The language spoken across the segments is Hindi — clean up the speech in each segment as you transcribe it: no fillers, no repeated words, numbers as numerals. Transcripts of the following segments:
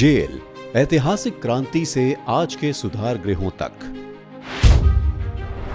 जेल, ऐतिहासिक क्रांति से आज के सुधार गृहों तक।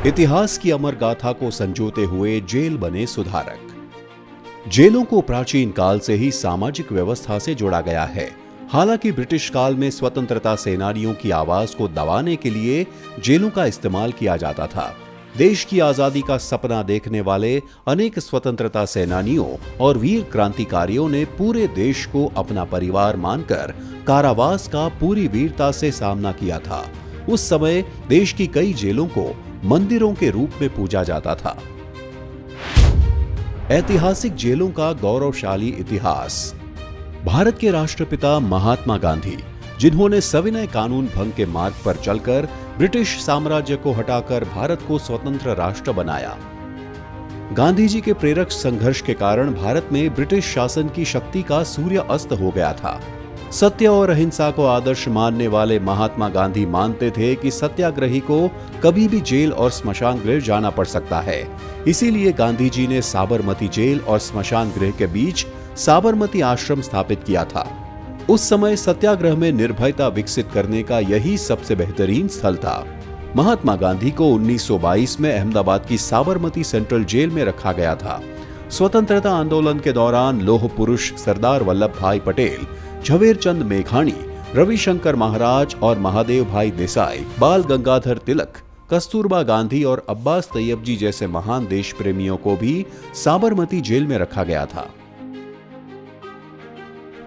इतिहास की अमर गाथा को संजोते हुए जेल बने सुधारक। जेलों को प्राचीन काल से ही सामाजिक व्यवस्था से जोड़ा गया है। हालांकि ब्रिटिश काल में स्वतंत्रता सेनानियों की आवाज को दबाने के लिए जेलों का इस्तेमाल किया जाता था। देश की आजादी का सपना देखने वाले अनेक स्वतंत्रता सेनानियों और वीर क्रांतिकारियों ने पूरे देश को अपना परिवार मानकर कारावास का पूरी वीरता से सामना किया था। उस समय देश की कई जेलों को मंदिरों के रूप में पूजा जाता था। ऐतिहासिक जेलों का गौरवशाली इतिहास। भारत के राष्ट्रपिता महात्मा गांधी, जिन्होंने सविनय कानून भंग के मार्ग पर चलकर ब्रिटिश साम्राज्य को हटाकर भारत को स्वतंत्र राष्ट्र बनाया। गांधी जी के प्रेरक संघर्ष के कारण भारत में ब्रिटिश शासन की शक्ति का सूर्य अस्त हो गया था। सत्य और अहिंसा को आदर्श मानने वाले महात्मा गांधी मानते थे कि सत्याग्रही को कभी भी जेल और स्मशान गृह जाना पड़ सकता है। इसीलिए गांधी जी ने साबरमती जेल और स्मशान गृह के बीच साबरमती आश्रम स्थापित किया था। उस समय सत्याग्रह में निर्भयता विकसित करने का यही सबसे बेहतरीन स्थल था। महात्मा गांधी को 1922 में अहमदाबाद की साबरमती सेंट्रल जेल में रखा गया था। स्वतंत्रता आंदोलन के दौरान लौह पुरुष सरदार वल्लभ भाई पटेल, झवेरचंद मेघाणी, रविशंकर महाराज और महादेव भाई देसाई, बाल गंगाधर तिलक, कस्तूरबा गांधी और अब्बास तैयब जी जैसे महान देश प्रेमियों को भी साबरमती जेल में रखा गया था।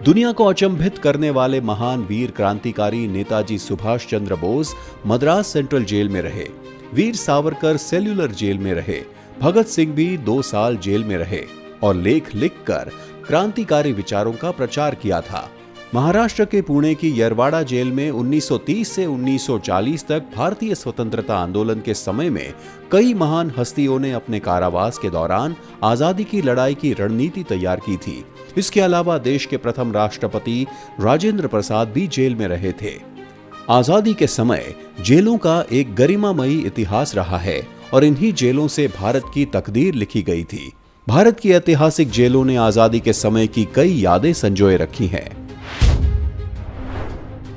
दुनिया को अचंभित करने वाले महान वीर क्रांतिकारी नेताजी सुभाष चंद्र बोस मद्रास सेंट्रल जेल में रहे। वीर सावरकर सेल्यूलर जेल में रहे। भगत सिंह भी 2 साल जेल में रहे और लेख लिखकर क्रांतिकारी विचारों का प्रचार किया था। महाराष्ट्र के पुणे की यरवाड़ा जेल में 1930 से 1940 तक भारतीय स्वतंत्रता आंदोलन के समय में कई महान हस्तियों ने अपने कारावास के दौरान आजादी की लड़ाई की रणनीति तैयार की थी। इसके अलावा देश के प्रथम राष्ट्रपति राजेंद्र प्रसाद भी जेल में रहे थे। आजादी के समय जेलों का एक गरिमामयी इतिहास रहा है और इन्हीं जेलों से भारत की तकदीर लिखी गई थी। भारत की ऐतिहासिक जेलों ने आजादी के समय की कई यादें संजोए रखी हैं।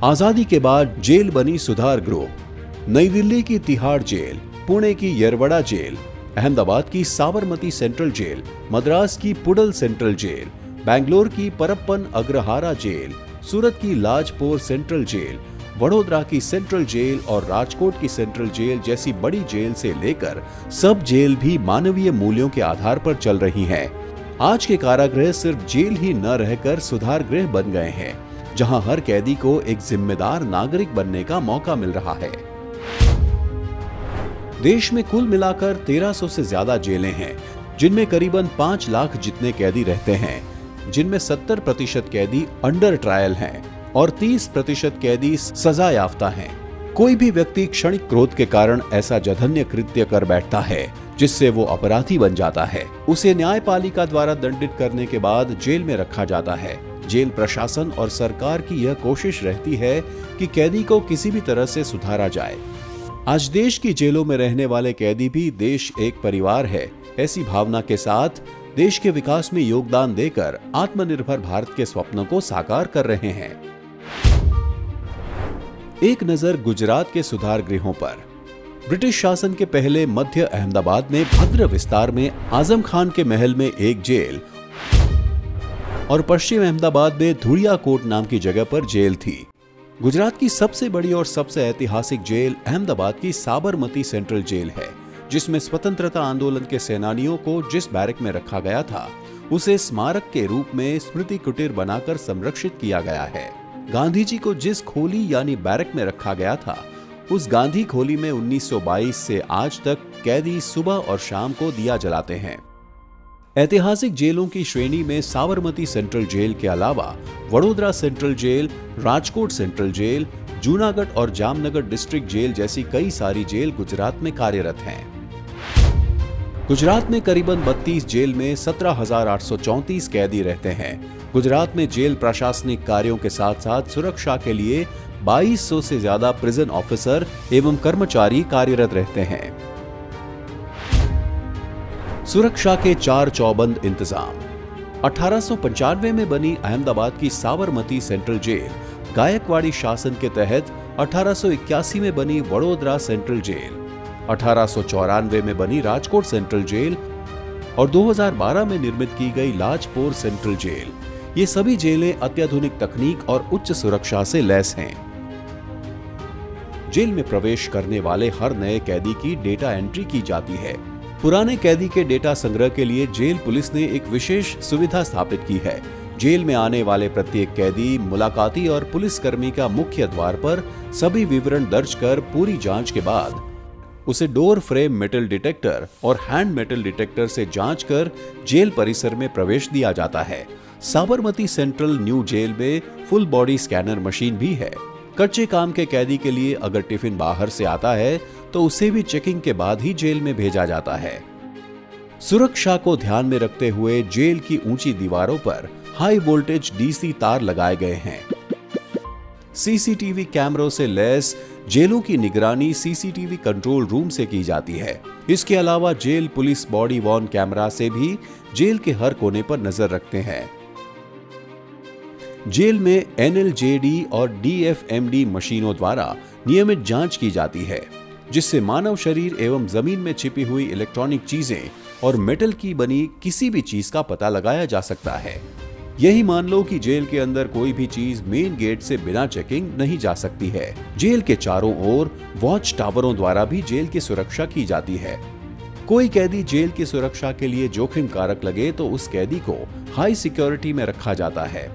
आजादी के बाद जेल बनी सुधार गृह। नई दिल्ली की तिहाड़ जेल, पुणे की यरवड़ा जेल, अहमदाबाद की साबरमती सेंट्रल जेल, मद्रास की पुडल सेंट्रल जेल, बेंगलोर की परप्पन अग्रहारा जेल, सूरत की लाजपोर सेंट्रल जेल, वडोदरा की सेंट्रल जेल और राजकोट की सेंट्रल जेल जैसी बड़ी जेल से लेकर सब जेल भी मानवीय मूल्यों के आधार पर चल रही हैं। आज के कारागृह सिर्फ जेल ही न रहकर सुधार गृह बन गए हैं, जहां हर कैदी को एक जिम्मेदार नागरिक बनने का मौका मिल रहा है। देश में कुल मिलाकर 1300 से ज्यादा जेलें हैं, जिनमें करीबन 5 लाख जितने कैदी रहते हैं, जिनमें 70% कैदी अंडर ट्रायल हैं और 30% कैदी सजा याफ्ता हैं। कोई भी व्यक्ति क्षणिक क्रोध के कारण ऐसा जघन्य कृत्य कर बैठता है जिससे वो अपराधी बन जाता है, उसे न्यायपालिका द्वारा दंडित करने के बाद जेल में रखा जाता है। जेल प्रशासन और सरकार की यह कोशिश रहती है कि कैदी को किसी भी तरह से सुधारा जाए। आज देश की जेलों में रहने वाले कैदी भी देश एक परिवार है, ऐसी भावना के साथ देश के विकास में योगदान देकर आत्मनिर्भर भारत के स्वप्नों को साकार कर रहे हैं। एक नजर गुजरात के सुधार गृहों पर। ब्रिटिश शासन के पहले मध्य अहमदाबाद में भद्र विस्तार में आजम खान के महल में एक जेल और पश्चिम अहमदाबाद में धुड़िया कोट नाम की जगह पर जेल थी। गुजरात की सबसे बड़ी और सबसे ऐतिहासिक जेल अहमदाबाद की साबरमती सेंट्रल जेल है, जिसमें स्वतंत्रता आंदोलन के सेनानियों को जिस बैरक में रखा गया था उसे स्मारक के रूप में स्मृति कुटीर बनाकर संरक्षित किया गया है। गांधी जी को जिस खोली यानी बैरक में रखा गया था, उस गांधी खोली में 1922 से आज तक कैदी सुबह और शाम को दिया जलाते हैं। ऐतिहासिक जेलों की श्रेणी में साबरमती सेंट्रल जेल के अलावा Vadodara central jail, Rajkot central jail, Junagadh और जामनगर डिस्ट्रिक्ट जेल जैसी कई सारी जेल गुजरात में कार्यरत हैं। गुजरात में करीबन 32 जेल में 17,834 कैदी रहते हैं। गुजरात में जेल प्रशासनिक कार्यों के साथ साथ सुरक्षा के लिए 2200 से ज्यादा प्रिजन ऑफिसर एवं कर्मचारी कार्यरत रहते हैं। सुरक्षा के 4 चौबंद इंतजाम। 1895 में बनी अहमदाबाद की साबरमती सेंट्रल जेल गायकवाड़ी शासन के तहत 1881 में बनी वडोदरा सेंट्रल जेल, 1894 में बनी राजकोट सेंट्रल जेल और 2012 में निर्मित की गई लाजपोर सेंट्रल जेल, ये सभी जेलें अत्याधुनिक तकनीक और उच्च सुरक्षा से लैस हैं। जेल में प्रवेश करने वाले हर नए कैदी की डेटा एंट्री की जाती है। पुराने कैदी के डेटा संग्रह के लिए जेल पुलिस ने एक विशेष सुविधा स्थापित की है। जेल में आने वाले प्रत्येक कैदी, मुलाकाती और पुलिसकर्मी का मुख्य द्वार पर सभी विवरण दर्ज कर पूरी जांच के बाद उसे डोर फ्रेम मेटल डिटेक्टर और हैंड मेटल डिटेक्टर से जांच कर जेल परिसर में प्रवेश दिया जाता है। साबरमती सेंट्रल न्यू जेल में फुल बॉडी स्कैनर मशीन भी है। कच्चे काम के कैदी के लिए अगर टिफिन बाहर से आता है तो उसे भी चेकिंग के बाद ही जेल में भेजा जाता है। सुरक्षा को ध्यान में रखते हुए जेल की ऊंची दीवारों पर हाई वोल्टेज डीसी तार लगाए गए हैं। सीसीटीवी कैमरों से लैस जेलों की निगरानी सीसीटीवी कंट्रोल रूम से की जाती है। इसके अलावा jail police body worn camera से भी जेल के हर कोने पर नजर रखते हैं। जेल में एनएलजेडी और डीएफएमडी मशीनों द्वारा नियमित जांच की जाती है, जिससे मानव शरीर एवं जमीन में छिपी हुई इलेक्ट्रॉनिक चीजें और मेटल की बनी किसी भी चीज का पता लगाया जा सकता है। यही मान लो कि जेल के अंदर कोई भी चीज मेन गेट से बिना चेकिंग नहीं जा सकती है। जेल के चारों ओर वॉच टावरों द्वारा भी जेल की सुरक्षा की जाती है। कोई कैदी जेल की सुरक्षा के लिए जोखिम कारक लगे तो उस कैदी को हाई सिक्योरिटी में रखा जाता है।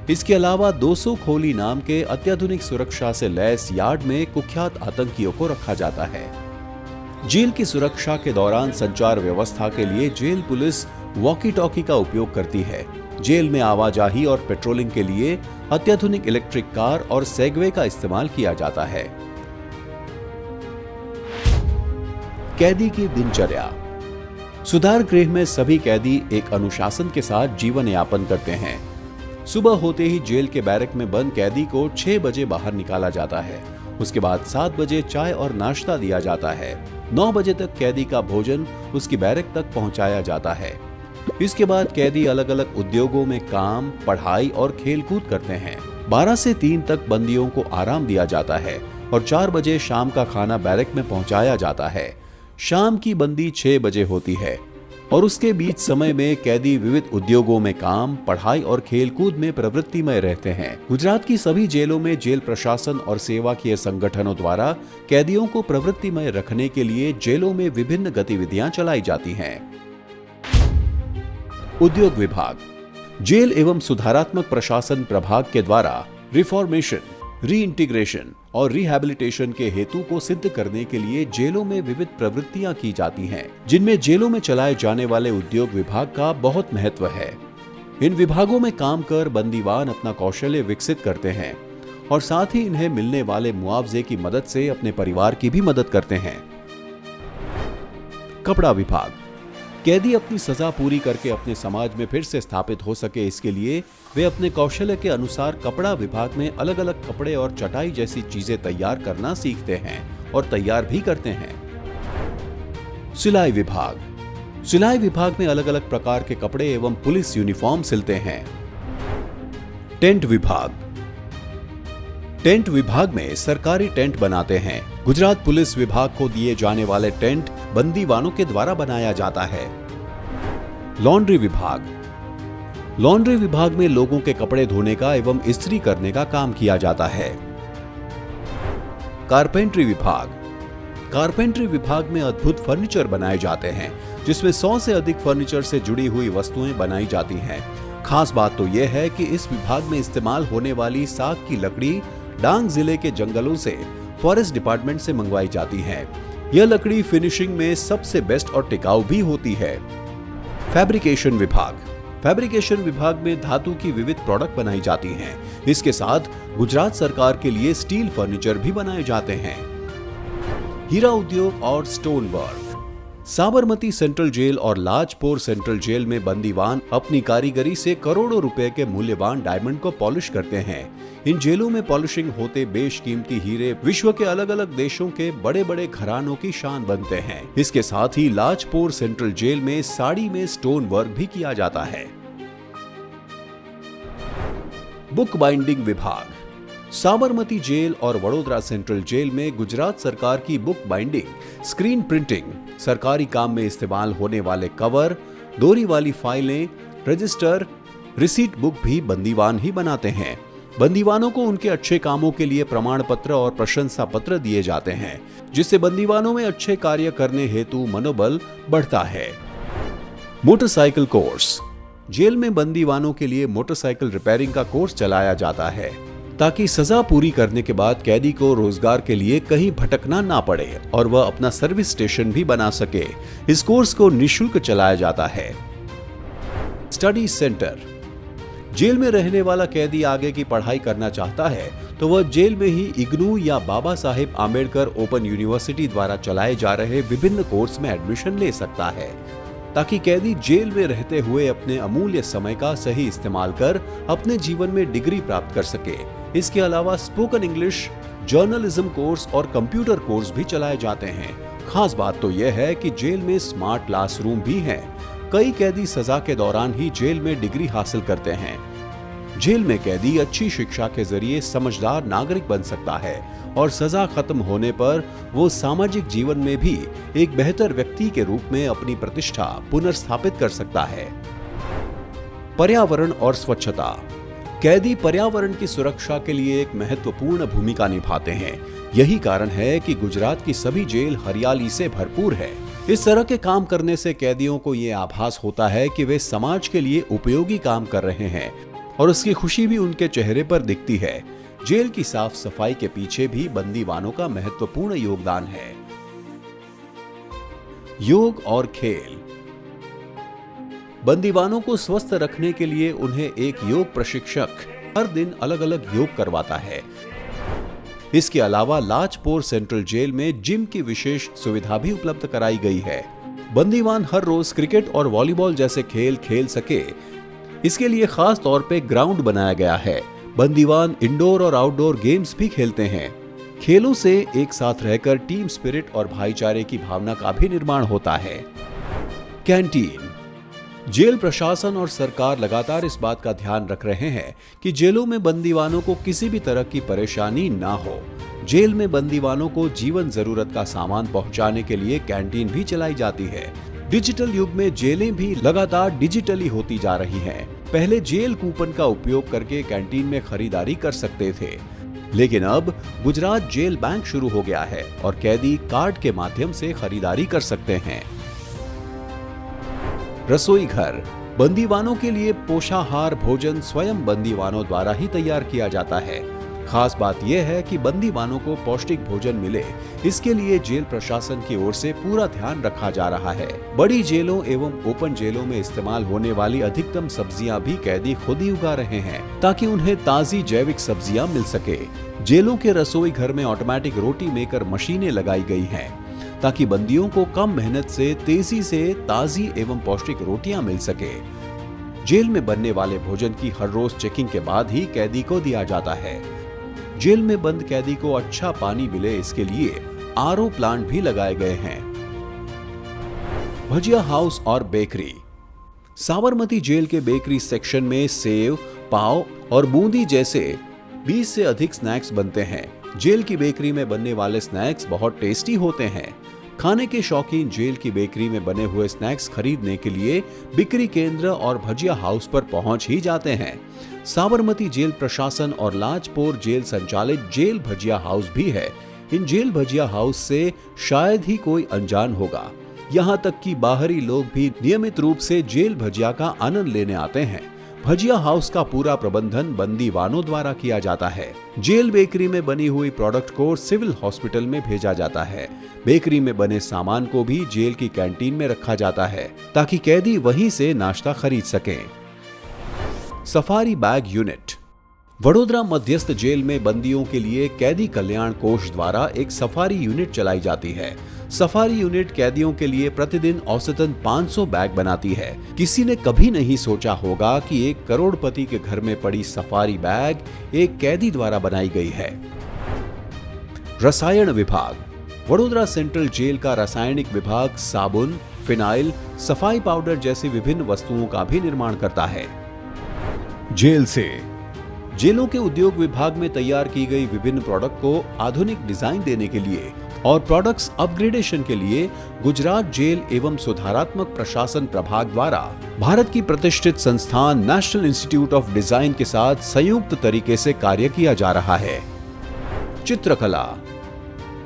इसके अलावा 200 खोली नाम के अत्याधुनिक सुरक्षा से लैस यार्ड में कुख्यात आतंकियों को रखा जाता है। जेल की सुरक्षा के दौरान संचार व्यवस्था के लिए जेल पुलिस वॉकी टॉकी का उपयोग करती है। जेल में आवाजाही और पेट्रोलिंग के लिए अत्याधुनिक इलेक्ट्रिक कार और सेगवे का इस्तेमाल किया जाता है। कैदी की दिनचर्या। सुधार गृह में सभी कैदी एक अनुशासन के साथ जीवन यापन करते हैं। सुबह होते ही जेल के बैरक में बंद कैदी को 6 बजे बाहर निकाला जाता है। उसके बाद 7 बजे चाय और नाश्ता दिया जाता है। 9 बजे तक कैदी का भोजन उसकी बैरक तक पहुंचाया जाता है। इसके बाद कैदी अलग अलग उद्योगों में काम, पढ़ाई और खेलकूद करते हैं। 12 से 3 तक बंदियों को आराम दिया जाता है और 4 बजे शाम का खाना बैरक में पहुंचाया जाता है। शाम की बंदी 6 बजे होती है और उसके बीच समय में कैदी विविध उद्योगों में काम, पढ़ाई और खेलकूद में प्रवृत्तिमय रहते हैं। गुजरात की सभी जेलों में जेल प्रशासन और सेवाकीय संगठनों द्वारा कैदियों को प्रवृत्तिमय रखने के लिए जेलों में विभिन्न गतिविधियां चलाई जाती हैं। उद्योग विभाग। जेल एवं सुधारात्मक प्रशासन प्रभाग के द्वारा रिफॉर्मेशन, रीइंटीग्रेशन और रिहैबिलिटेशन के हेतु को सिद्ध करने के लिए जेलों में विविध प्रवृत्तियां की जाती हैं, जिनमें जेलों में चलाए जाने वाले उद्योग विभाग का बहुत महत्व है। इन विभागों में काम कर बंदीवान अपना कौशल्य विकसित करते हैं और साथ ही इन्हें मिलने वाले मुआवजे की मदद से अपने परिवार की भी मदद करते हैं। कपड़ा विभाग। कैदी अपनी सजा पूरी करके अपने समाज में फिर से स्थापित हो सके, इसके लिए वे अपने कौशल्य के अनुसार कपड़ा विभाग में अलग अलग कपड़े और चटाई जैसी चीजें तैयार करना सीखते हैं और तैयार भी करते हैं। सिलाई विभाग। सिलाई विभाग में अलग अलग प्रकार के कपड़े एवं पुलिस यूनिफॉर्म सिलते हैं। टेंट विभाग। टेंट विभाग में सरकारी टेंट बनाते हैं। गुजरात पुलिस विभाग को दिए जाने वाले टेंट बंदीवानों के द्वारा बनाया जाता है। लॉन्ड्री विभाग। लॉन्ड्री विभाग में लोगों के कपड़े धोने का एवं इस्त्री करने का काम किया जाता है। कारपेंट्री विभाग। कारपेंट्री विभाग में अद्भुत फर्नीचर बनाए जाते हैं, जिसमें 100 से अधिक फर्नीचर से जुड़ी हुई वस्तुएं बनाई जाती हैं। खास बात तो यह है कि इस विभाग में इस्तेमाल होने वाली साग की लकड़ी डांग जिले के जंगलों से फॉरेस्ट डिपार्टमेंट से मंगवाई जाती है। यह लकड़ी फिनिशिंग में सबसे बेस्ट और टिकाऊ भी होती है। फैब्रिकेशन विभाग। फैब्रिकेशन विभाग में धातु की विविध प्रोडक्ट बनाई जाती हैं। इसके साथ गुजरात सरकार के लिए स्टील फर्नीचर भी बनाए जाते हैं। हीरा उद्योग और stone work. Sabarmati central jail और लाजपोर सेंट्रल जेल में बंदीवान अपनी कारीगरी से करोड़ों रुपए के मूल्यवान डायमंड को पॉलिश करते हैं। इन जेलों में पॉलिशिंग होते बेशकीमती हीरे विश्व के अलग अलग देशों के बड़े बड़े घरानों की शान बनते हैं। इसके साथ ही लाजपोर सेंट्रल जेल में साड़ी में स्टोन वर्क भी किया जाता है। बुक बाइंडिंग विभाग। साबरमती जेल और वडोदरा सेंट्रल जेल में गुजरात सरकार की बुक बाइंडिंग, स्क्रीन प्रिंटिंग, सरकारी काम में इस्तेमाल होने वाले कवर, डोरी वाली फाइलें, रजिस्टर, रिसीट बुक भी बंदीवान ही बनाते हैं। बंदीवानों को उनके अच्छे कामों के लिए प्रमाण पत्र और प्रशंसा पत्र दिए जाते हैं, जिससे बंदीवानों में अच्छे कार्य करने हेतु मनोबल बढ़ता है। Motorcycle course. जेल में बंदीवानों के लिए मोटरसाइकिल रिपेयरिंग का कोर्स चलाया जाता है, ताकि सजा पूरी करने के बाद कैदी को रोजगार के लिए कहीं भटकना ना पड़े और वह अपना सर्विस स्टेशन भी बना सके। इस कोर्स को निःशुल्क चलाया जाता है। Study centre. जेल में रहने वाला कैदी आगे की पढ़ाई करना चाहता है तो वह जेल में ही इग्नू या बाबा साहेब आम्बेडकर ओपन यूनिवर्सिटी द्वारा चलाए जा रहे विभिन्न कोर्स में एडमिशन ले सकता है, ताकि कैदी जेल में रहते हुए अपने अमूल्य समय का सही इस्तेमाल कर अपने जीवन में डिग्री प्राप्त कर सके। इसके अलावा स्पोकन इंग्लिश, जर्नलिज्म कोर्स और कंप्यूटर कोर्स भी चलाए जाते हैं। खास बात तो यह है कि जेल में स्मार्ट क्लासरूम भी हैं। कई कैदी सजा के दौरान ही जेल में डिग्री हासिल करते हैं। जेल में कैदी अच्छी शिक्षा के जरिए समझदार नागरिक बन सकता है और सजा खत्म होने पर वो सामाजिक जीवन में भी एक बेहतर व्यक्ति के रूप में अपनी प्रतिष्ठा पुनर्स्थापित कर सकता है। पर्यावरण और स्वच्छता। कैदी पर्यावरण की सुरक्षा के लिए एक महत्वपूर्ण भूमिका निभाते हैं। यही कारण है कि गुजरात की सभी जेल हरियाली से भरपूर है। इस तरह के काम करने से कैदियों को ये आभास होता है कि वे समाज के लिए उपयोगी काम कर रहे हैं और उसकी खुशी भी उनके चेहरे पर दिखती है। जेल की साफ सफाई के पीछे भी बंदीवानों का महत्वपूर्ण योगदान है। योग और खेल। बंदीवानों को स्वस्थ रखने के लिए उन्हें एक योग प्रशिक्षक हर दिन अलग अलग योग करवाता है। इसके अलावा लाजपोर सेंट्रल जेल में जिम की विशेष सुविधा भी उपलब्ध कराई गई है। बंदीवान हर रोज क्रिकेट और वॉलीबॉल जैसे खेल खेल सके, इसके लिए खास तौर पे ग्राउंड बनाया गया है। बंदीवान इंडोर और आउटडोर गेम्स भी खेलते हैं। खेलों से एक साथ रहकर टीम स्पिरिट और भाईचारे की भावना का भी निर्माण होता है। कैंटीन। जेल प्रशासन और सरकार लगातार इस बात का ध्यान रख रहे हैं कि जेलों में बंदीवानों को किसी भी तरह की परेशानी ना हो। जेल में बंदीवानों को जीवन जरूरत का सामान पहुंचाने के लिए कैंटीन भी चलाई जाती है। डिजिटल युग में जेलें भी लगातार डिजिटली होती जा रही हैं। पहले जेल कूपन का उपयोग करके कैंटीन में खरीदारी कर सकते थे, लेकिन अब गुजरात जेल बैंक शुरू हो गया है और कैदी कार्ड के माध्यम से खरीदारी कर सकते हैं। रसोई घर। बंदीवानों के लिए पोषाहार भोजन स्वयं बंदीवानों द्वारा ही तैयार किया जाता है। खास बात यह है कि बंदीवानों को पौष्टिक भोजन मिले, इसके लिए जेल प्रशासन की ओर से पूरा ध्यान रखा जा रहा है। बड़ी जेलों एवं ओपन जेलों में इस्तेमाल होने वाली अधिकतम सब्जियां भी कैदी खुद ही उगा रहे हैं, ताकि उन्हें ताजी जैविक सब्जियां मिल सके। जेलों के रसोई घर में ऑटोमेटिक रोटी मेकर मशीनें लगाई गई हैं, ताकि बंदियों को कम मेहनत से तेजी से ताजी एवं पौष्टिक रोटियां मिल सके। जेल में बनने वाले भोजन की हर रोज चेकिंग के बाद ही कैदी को दिया जाता है। जेल में बंद कैदी को अच्छा पानी मिले, इसके लिए आरओ प्लांट भी लगाए गए हैं। भजिया हाउस और बेकरी। साबरमती जेल के बेकरी सेक्शन में सेव, पाव और बूंदी जैसे 20 से अधिक स्नैक्स बनते हैं। जेल की बेकरी में बनने वाले स्नैक्स बहुत टेस्टी होते हैं। खाने के शौकीन जेल की बेकरी में बने हुए स्नैक्स खरीदने के लिए बिक्री केंद्र और भजिया हाउस पर पहुंच ही जाते हैं। साबरमती जेल प्रशासन और लाजपोर जेल संचालित जेल भजिया हाउस भी है। इन जेल भजिया हाउस से शायद ही कोई अनजान होगा। यहाँ तक कि बाहरी लोग भी नियमित रूप से जेल भजिया का आनंद लेने आते हैं। भजिया हाउस का पूरा प्रबंधन बंदीवानों द्वारा किया जाता है। जेल बेकरी में बनी हुई प्रोडक्ट को सिविल हॉस्पिटल में भेजा जाता है। बेकरी में बने सामान को भी जेल की कैंटीन में रखा जाता है, ताकि कैदी वहीं से नाश्ता खरीद सकें। Safari bag unit. वडोदरा मध्यस्थ जेल में बंदियों के लिए कैदी कल्याण कोष द्वारा एक सफारी यूनिट चलाई जाती है। सफारी यूनिट कैदियों के लिए प्रतिदिन औसतन 500 बैग बनाती है। किसी ने कभी नहीं सोचा होगा कि एक करोड़पति के घर में पड़ी सफारी बैग एक कैदी द्वारा बनाई गई है। रसायन विभाग। वडोदरा सेंट्रल जेल का रासायनिक विभाग साबुन, फिनाइल, सफाई पाउडर जैसी विभिन्न वस्तुओं का भी निर्माण करता है। जेल से जेलों के उद्योग विभाग में तैयार की गई विभिन्न प्रोडक्ट को आधुनिक डिजाइन देने के लिए और प्रोडक्ट्स अपग्रेडेशन के लिए गुजरात जेल एवं सुधारात्मक प्रशासन प्रभाग द्वारा भारत की प्रतिष्ठित संस्थान नेशनल इंस्टीट्यूट ऑफ डिजाइन के साथ संयुक्त तरीके से कार्य किया जा रहा है। चित्रकला।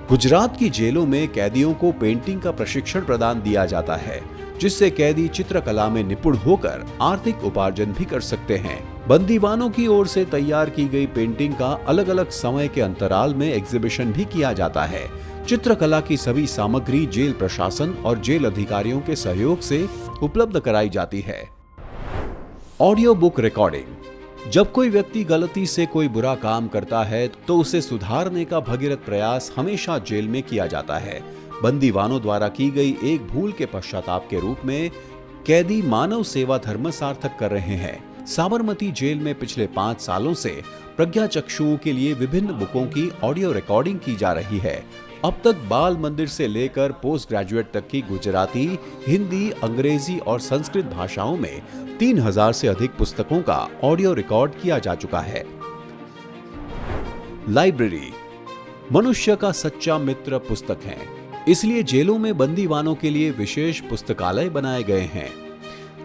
गुजरात की जेलों में कैदियों को पेंटिंग का प्रशिक्षण प्रदान दिया जाता है, जिससे कैदी चित्रकला में निपुण होकर आर्थिक उपार्जन भी कर सकते हैं। बंदीवानों की ओर से तैयार की गई पेंटिंग का अलग अलग समय के अंतराल में एग्जीबिशन भी किया जाता है। चित्रकला की सभी सामग्री जेल प्रशासन और जेल अधिकारियों के सहयोग से उपलब्ध कराई जाती है। Audio book recording. जब कोई व्यक्ति गलती से कोई बुरा काम करता है तो उसे सुधारने का भगीरथ प्रयास हमेशा जेल में किया जाता है। बंदीवानों द्वारा की गई एक भूल के पश्चाताप के रूप में कैदी मानव सेवा धर्म सार्थक कर रहे हैं। साबरमती जेल में पिछले 5 सालों से प्रज्ञाचक्षुओं के लिए विभिन्न बुकों की ऑडियो रिकॉर्डिंग की जा रही है। अब तक बाल मंदिर से लेकर पोस्ट ग्रेजुएट तक की गुजराती, हिंदी, अंग्रेजी और संस्कृत भाषाओं में 3000 से अधिक पुस्तकों का ऑडियो रिकॉर्ड किया जा चुका है। लाइब्रेरी मनुष्य का सच्चा मित्र पुस्तक है, इसलिए जेलों में बंदीवानों के लिए विशेष पुस्तकालय बनाए गए हैं,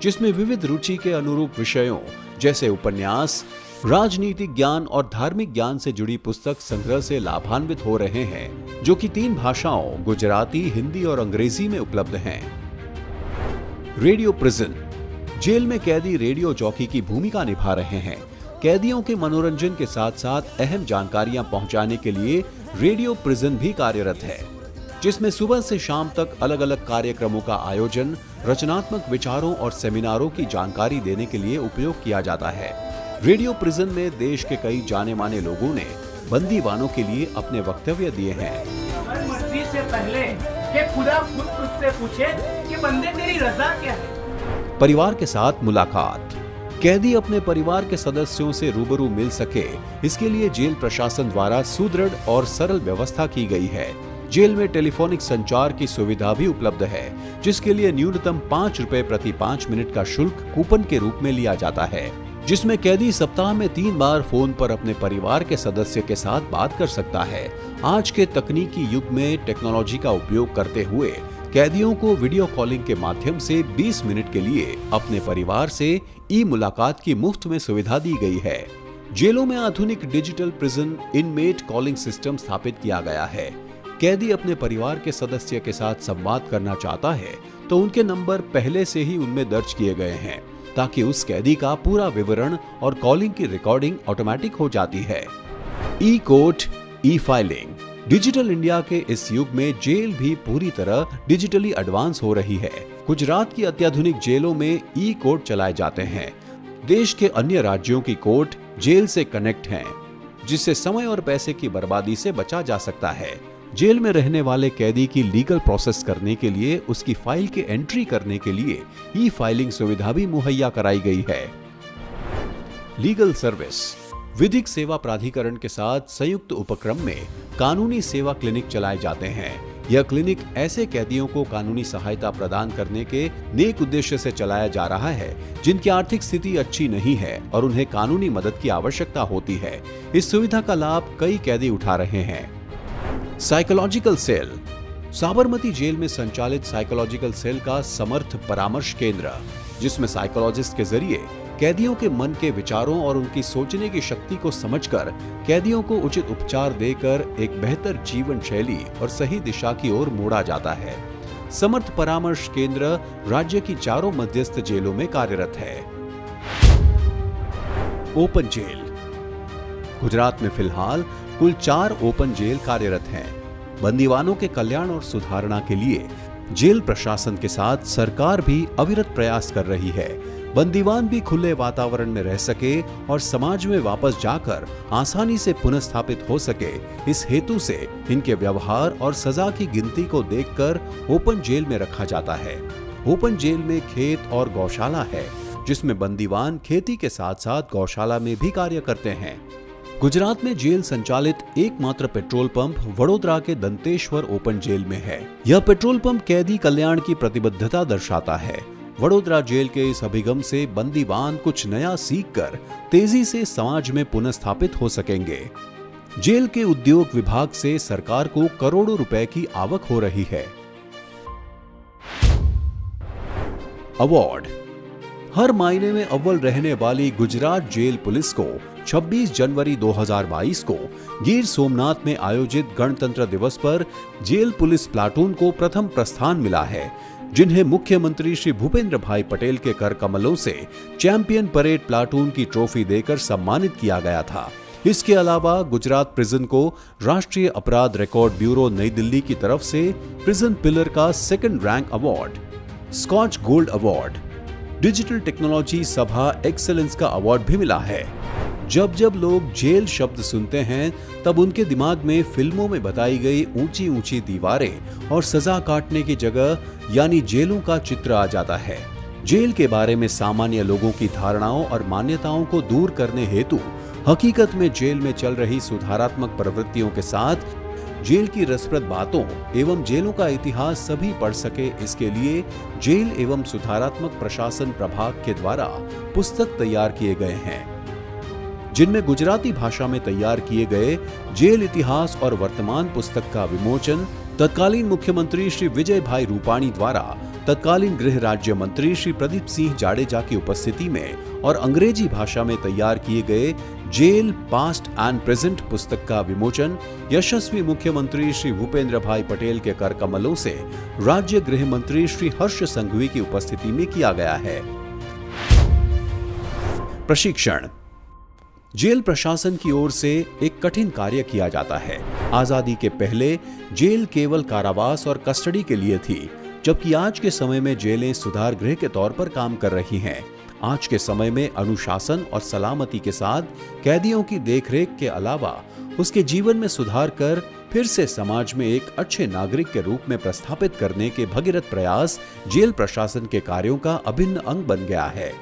जिसमें विविध रुचि के अनुरूप विषयों जैसे उपन्यास, राजनीतिक ज्ञान और धार्मिक ज्ञान से जुड़ी पुस्तक संग्रह से लाभान्वित हो रहे हैं, जो कि 3 भाषाओं गुजराती, हिंदी और अंग्रेजी में उपलब्ध हैं। Radio prison. जेल में कैदी रेडियो जॉकी की भूमिका निभा रहे हैं। कैदियों के मनोरंजन के साथ साथ अहम जानकारियां पहुंचाने के लिए रेडियो प्रिजन भी कार्यरत है, जिसमें सुबह से शाम तक अलग अलग कार्यक्रमों का आयोजन रचनात्मक विचारों और सेमिनारों की जानकारी देने के लिए उपयोग किया जाता है। रेडियो प्रिजन में देश के कई जाने माने लोगों ने बंदीवानों के लिए अपने वक्तव्य दिए हैं। मस्ती से पहले कि खुदा खुद तुझसे पूछे कि बंदे तेरी रजा क्या है। परिवार के साथ मुलाकात। कैदी अपने परिवार के सदस्यों से रूबरू मिल सके, इसके लिए जेल प्रशासन द्वारा सुदृढ़ और सरल व्यवस्था की गई है। जेल में टेलीफोनिक संचार की सुविधा भी उपलब्ध है, जिसके लिए न्यूनतम 5 रुपए प्रति 5 मिनट का शुल्क कूपन के रूप में लिया जाता है, जिसमें कैदी सप्ताह में 3 बार फोन पर अपने परिवार के सदस्य के साथ बात कर सकता है। आज के तकनीकी युग में टेक्नोलॉजी का उपयोग करते हुए कैदियों को वीडियो कॉलिंग के माध्यम से 20 मिनट के लिए अपने परिवार से ई मुलाकात की मुफ्त में सुविधा दी गई है। जेलों में आधुनिक digital prison inmate calling system स्थापित किया गया है। कैदी अपने परिवार के सदस्य के साथ संवाद करना चाहता है तो उनके नंबर पहले से ही उनमें दर्ज किए गए हैं, ताकि उस कैदी का पूरा विवरण और कॉलिंग की रिकॉर्डिंग ऑटोमेटिक हो जाती है। E court, e filing. Digital India के इस युग में जेल भी पूरी तरह डिजिटली एडवांस हो रही है। गुजरात की अत्याधुनिक जेलों में ई कोर्ट चलाए जाते हैं। देश के अन्य राज्यों की कोर्ट जेल से कनेक्ट हैं, जिससे समय और पैसे की बर्बादी से बचा जा सकता है। जेल में रहने वाले कैदी की लीगल प्रोसेस करने के लिए उसकी फाइल के एंट्री करने के लिए ई फाइलिंग सुविधा भी मुहैया कराई गई है। Legal service. विधिक सेवा प्राधिकरण के साथ संयुक्त उपक्रम में कानूनी सेवा क्लिनिक चलाए जाते हैं। यह क्लिनिक ऐसे कैदियों को कानूनी सहायता प्रदान करने के नेक उद्देश्य से चलाया जा रहा है जिनकी आर्थिक स्थिति अच्छी नहीं है और उन्हें कानूनी मदद की आवश्यकता होती है। इस सुविधा का लाभ कई कैदी उठा रहे हैं। Psychological cell. साबरमती जेल में संचालित साइकोलॉजिकल सेल का समर्थ परामर्श केंद्र, जिसमें साइकोलॉजिस्ट के जरिए कैदियों के मन के विचारों और उनकी सोचने की शक्ति को समझकर कैदियों को उचित उपचार देकर एक बेहतर जीवन शैली और सही दिशा की ओर मोड़ा जाता है। समर्थ परामर्श केंद्र राज्य की 4 मध्यस्थ जेलों में कार्यरत है। Open jail. गुजरात में फिलहाल कुल 4 ओपन जेल कार्यरत हैं। बंदीवानों के कल्याण और सुधारणा के लिए जेल प्रशासन के साथ सरकार भी अविरत प्रयास कर रही है। बंदीवान भी खुले वातावरण में रह सके और समाज में वापस जाकर आसानी से पुनर्स्थापित हो सके, इस हेतु से इनके व्यवहार और सजा की गिनती को देखकर ओपन जेल में रखा जाता है। ओपन जेल में खेत और गौशाला है, जिसमें बंदीवान खेती के साथ साथ गौशाला में भी कार्य करते हैं। गुजरात में जेल संचालित एकमात्र पेट्रोल पंप वडोदरा के दंतेश्वर ओपन जेल में है। यह पेट्रोल पंप कैदी कल्याण की प्रतिबद्धता दर्शाता है वडोदरा जेल के इस अभिगम से बंदीवान कुछ नया सीखकर तेजी से समाज में पुनर्स्थापित हो सकेंगे। जेल के उद्योग विभाग से सरकार को करोड़ों रुपए की आवक हो रही है। अवार्ड। हर मायने में अव्वल रहने वाली गुजरात जेल पुलिस को 26 जनवरी 2022 को गिर सोमनाथ में आयोजित गणतंत्र दिवस पर जेल पुलिस प्लाटून को प्रथम प्रस्थान मिला है, जिन्हें मुख्यमंत्री श्री भूपेंद्र भाई पटेल के कर कमलों से चैंपियन परेड प्लाटून की ट्रॉफी देकर सम्मानित किया गया था। इसके अलावा गुजरात प्रिजन को राष्ट्रीय अपराध रिकॉर्ड ब्यूरो नई दिल्ली की तरफ से प्रिजन पिलर का second rank award, Skoch gold award, digital technology सभा एक्सेलेंस का अवार्ड भी मिला है। जब जब लोग जेल शब्द सुनते हैं तब उनके दिमाग में फिल्मों में बताई गई ऊंची ऊंची दीवारें और सजा काटने की जगह यानी जेलों का चित्र आ जाता है। जेल के बारे में सामान्य लोगों की धारणाओं और मान्यताओं को दूर करने हेतु हकीकत में जेल में चल रही सुधारात्मक प्रवृत्तियों के साथ जेल की रसप्रद बातों एवं जेलों का इतिहास सभी पढ़ सके, इसके लिए जेल एवं सुधारात्मक प्रशासन प्रभाग के द्वारा पुस्तक तैयार किए गए हैं, जिनमें गुजराती भाषा में तैयार किए गए जेल इतिहास और वर्तमान पुस्तक का विमोचन तत्कालीन मुख्यमंत्री श्री विजय भाई रूपाणी द्वारा तत्कालीन गृह राज्य मंत्री श्री प्रदीप सिंह जाडेजा की उपस्थिति में और अंग्रेजी भाषा में तैयार किए गए जेल पास्ट एंड प्रेजेंट पुस्तक का विमोचन यशस्वी मुख्यमंत्री श्री भूपेंद्र भाई पटेल के कर कमलों से राज्य गृह मंत्री श्री हर्ष संघवी की उपस्थिति में किया गया है। प्रशिक्षण। जेल प्रशासन की ओर से एक कठिन कार्य किया जाता है। आजादी के पहले जेल केवल कारावास और कस्टडी के लिए थी, जबकि आज के समय में जेलें सुधार गृह के तौर पर काम कर रही हैं। आज के समय में अनुशासन और सलामती के साथ कैदियों की देखरेख के अलावा उसके जीवन में सुधार कर फिर से समाज में एक अच्छे नागरिक के रूप में प्रस्थापित करने के भगीरथ प्रयास जेल प्रशासन के कार्यों का अभिन्न अंग बन गया है।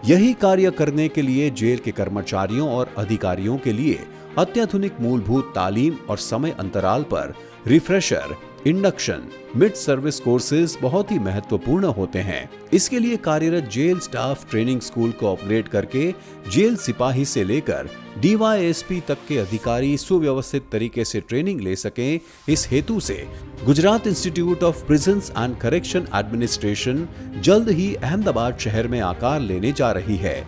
यही कार्य करने के लिए जेल के कर्मचारियों और अधिकारियों के लिए अत्याधुनिक मूलभूत तालीम और समय अंतराल पर refresher, induction, mid service courses बहुत ही महत्वपूर्ण होते हैं। इसके लिए कार्यरत जेल स्टाफ ट्रेनिंग स्कूल को अपग्रेड करके जेल सिपाही से लेकर DYSP तक के अधिकारी सुव्यवस्थित तरीके से ट्रेनिंग ले सकें, इस हेतु से Gujarat institute of prisons and correction administration जल्द ही अहमदाबाद शहर में आकार लेने जा रही है।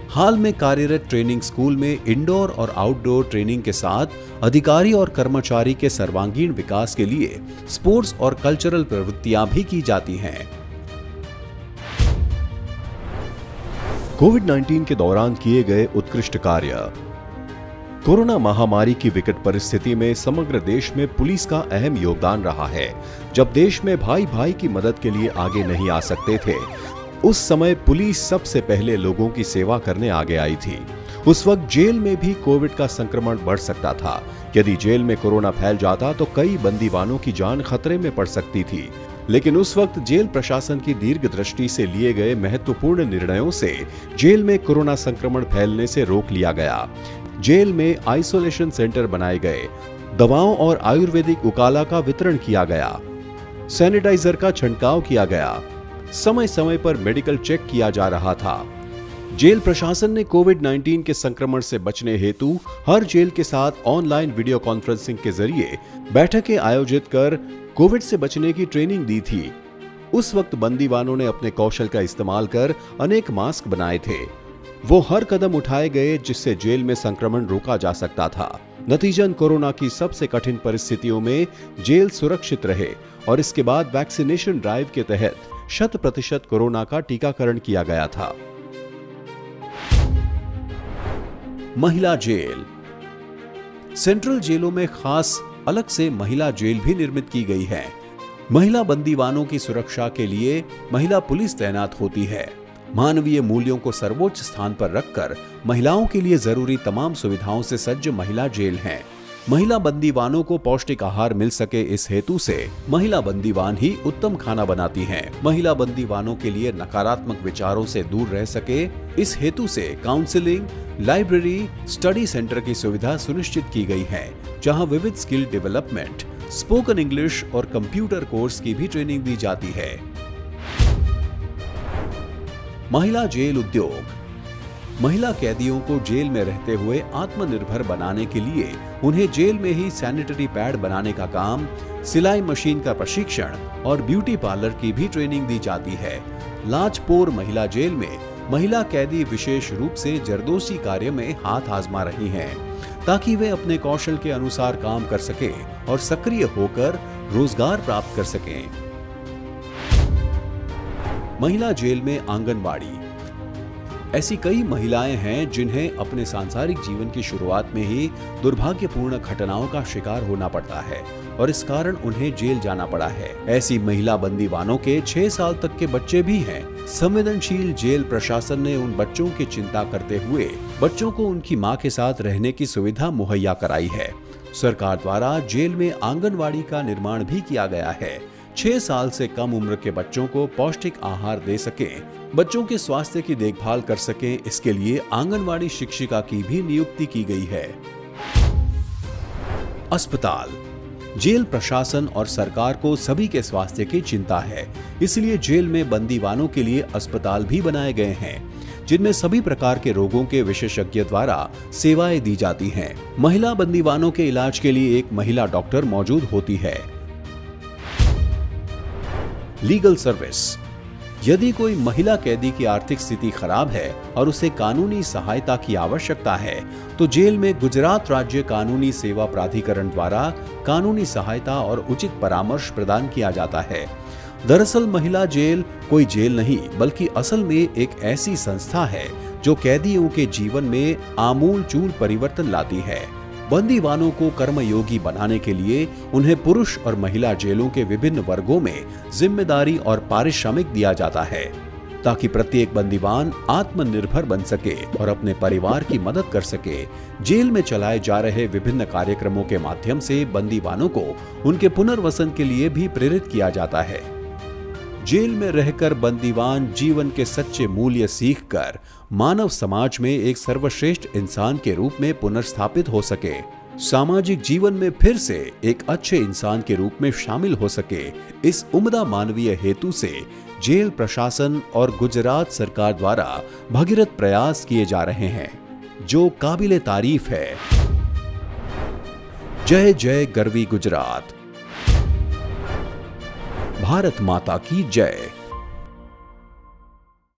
हाल में कार्यरत ट्रेनिंग स्कूल में इंडोर और आउटडोर ट्रेनिंग के साथ अधिकारी और कर्मचारी के सर्वांगीण विकास के लिए स्पोर्ट्स और कल्चरल प्रवृत्तियां भी की जाती हैं। कोविड-19 के दौरान किए गए उत्कृष्ट कार्य। कोरोना महामारी की विकट परिस्थिति में समग्र देश में पुलिस का अहम योगदान रहा है। जब देश में भाई भाई की मदद के लिए आगे नहीं आ सकते थे, उस समय पुलिस सबसे पहले लोगों की सेवा करने आगे आई थी। उस वक्त जेल में भी कोविड का संक्रमण बढ़ सकता था। यदि जेल में कोरोना फैल जाता तो कई बंदीवानों की जान खतरे में पड़ सकती थी, लेकिन उस वक्त जेल प्रशासन की दीर्घ दृष्टि से लिए गए महत्वपूर्ण निर्णयों से जेल में कोरोना संक्रमण फैलने से रोक लिया गया। जेल में आइसोलेशन सेंटर बनाए गए, दवाओं और आयुर्वेदिक उकाला का वितरण किया गया, सैनिटाइजर का छिड़काव किया गया, समय समय पर मेडिकल चेक किया जा रहा था। जेल प्रशासन ने कोविड-19 के संक्रमण से बचने हेतु हर जेल के साथ ऑनलाइन वीडियो कॉन्फ्रेंसिंग के जरिए बैठकें आयोजित कर कोविड से बचने की ट्रेनिंग दी थी। उस वक्त बंदीवानों ने अपने कौशल का इस्तेमाल कर अनेक मास्क बनाए थे। वो हर कदम उठाए गए जिससे जेल में संक्रमण रोका जा सकता था। नतीजन कोरोना की सबसे कठिन परिस्थितियों में जेल सुरक्षित रहे और इसके बाद वैक्सीनेशन ड्राइव के तहत 100% कोरोना का टीकाकरण किया गया था। महिला जेल। सेंट्रल जेलों में खास अलग से महिला जेल भी निर्मित की गई है। महिला बंदीवानों की सुरक्षा के लिए महिला पुलिस तैनात होती है। मानवीय मूल्यों को सर्वोच्च स्थान पर रखकर महिलाओं के लिए जरूरी तमाम सुविधाओं से सज्ज महिला जेल है। महिला बंदीवानों को पौष्टिक आहार मिल सके, इस हेतु से महिला बंदीवान ही उत्तम खाना बनाती हैं। महिला बंदीवानों के लिए नकारात्मक विचारों से दूर रह सके, इस हेतु से काउंसलिंग, लाइब्रेरी, स्टडी सेंटर की सुविधा सुनिश्चित की गई है, जहां विविध स्किल डेवलपमेंट, स्पोकन इंग्लिश और कंप्यूटर कोर्स की भी ट्रेनिंग दी जाती है। महिला जेल उद्योग। महिला कैदियों को जेल में रहते हुए आत्मनिर्भर बनाने के लिए उन्हें जेल में ही सैनिटरी पैड बनाने का काम, सिलाई मशीन का प्रशिक्षण और ब्यूटी पार्लर की भी ट्रेनिंग दी जाती है। लाजपोर महिला जेल में महिला कैदी विशेष रूप से जरदोशी कार्य में हाथ आजमा रही हैं, ताकि वे अपने कौशल के अनुसार काम कर सकें और सक्रिय होकर रोजगार प्राप्त कर सकें। महिला जेल में आंगनबाड़ी। ऐसी कई महिलाएं हैं जिन्हें अपने सांसारिक जीवन की शुरुआत में ही दुर्भाग्यपूर्ण घटनाओं का शिकार होना पड़ता है और इस कारण उन्हें जेल जाना पड़ा है। ऐसी महिला बंदीवानों के 6 साल तक के बच्चे भी हैं। संवेदनशील जेल प्रशासन ने उन बच्चों की चिंता करते हुए बच्चों को उनकी मां के साथ रहने की सुविधा मुहैया कराई है। सरकार द्वारा जेल में आंगनवाड़ी का निर्माण भी किया गया है। 6 साल से कम उम्र के बच्चों को पौष्टिक आहार दे सकें, बच्चों के स्वास्थ्य की देखभाल कर सकें, इसके लिए आंगनवाड़ी शिक्षिका की भी नियुक्ति की गई है। अस्पताल। जेल प्रशासन और सरकार को सभी के स्वास्थ्य की चिंता है, इसलिए जेल में बंदीवानों के लिए अस्पताल भी बनाए गए हैं, जिनमें सभी प्रकार के रोगों के विशेषज्ञ द्वारा सेवाएं दी जाती हैं। महिला बंदीवानों के इलाज के लिए एक महिला डॉक्टर मौजूद होती है। Legal service. यदि कोई महिला कैदी की आर्थिक स्थिति खराब है और उसे कानूनी सहायता की आवश्यकता है, तो जेल में गुजरात राज्य कानूनी सेवा प्राधिकरण द्वारा कानूनी सहायता और उचित परामर्श प्रदान किया जाता है। दरअसल महिला जेल कोई जेल नहीं, बल्कि असल में एक ऐसी संस्था है जो कैदियों के जीवन में आमूलचूल परिवर्तन लाती है। बंदीवानों को कर्मयोगी बनाने के लिए उन्हें पुरुष और महिला जेलों के विभिन्न वर्गों में जिम्मेदारी और पारिश्रमिक दिया जाता है, ताकि प्रत्येक बंदीवान आत्मनिर्भर बन सके और अपने परिवार की मदद कर सके। जेल में चलाए जा रहे विभिन्न कार्यक्रमों के माध्यम से बंदीवानों को उनके पुनर्वसन के लिए भी प्रेरित किया जाता है। जेल में रहकर बंदीवान जीवन के सच्चे मूल्य सीखकर मानव समाज में एक सर्वश्रेष्ठ इंसान के रूप में पुनर्स्थापित हो सके, सामाजिक जीवन में फिर से एक अच्छे इंसान के रूप में शामिल हो सके। इस उम्दा मानवीय हेतु से जेल प्रशासन और गुजरात सरकार द्वारा भगीरथ प्रयास किए जा रहे हैं, जो काबिले तारीफ है। जय जय गरवी गुजरात। भारत माता की जय।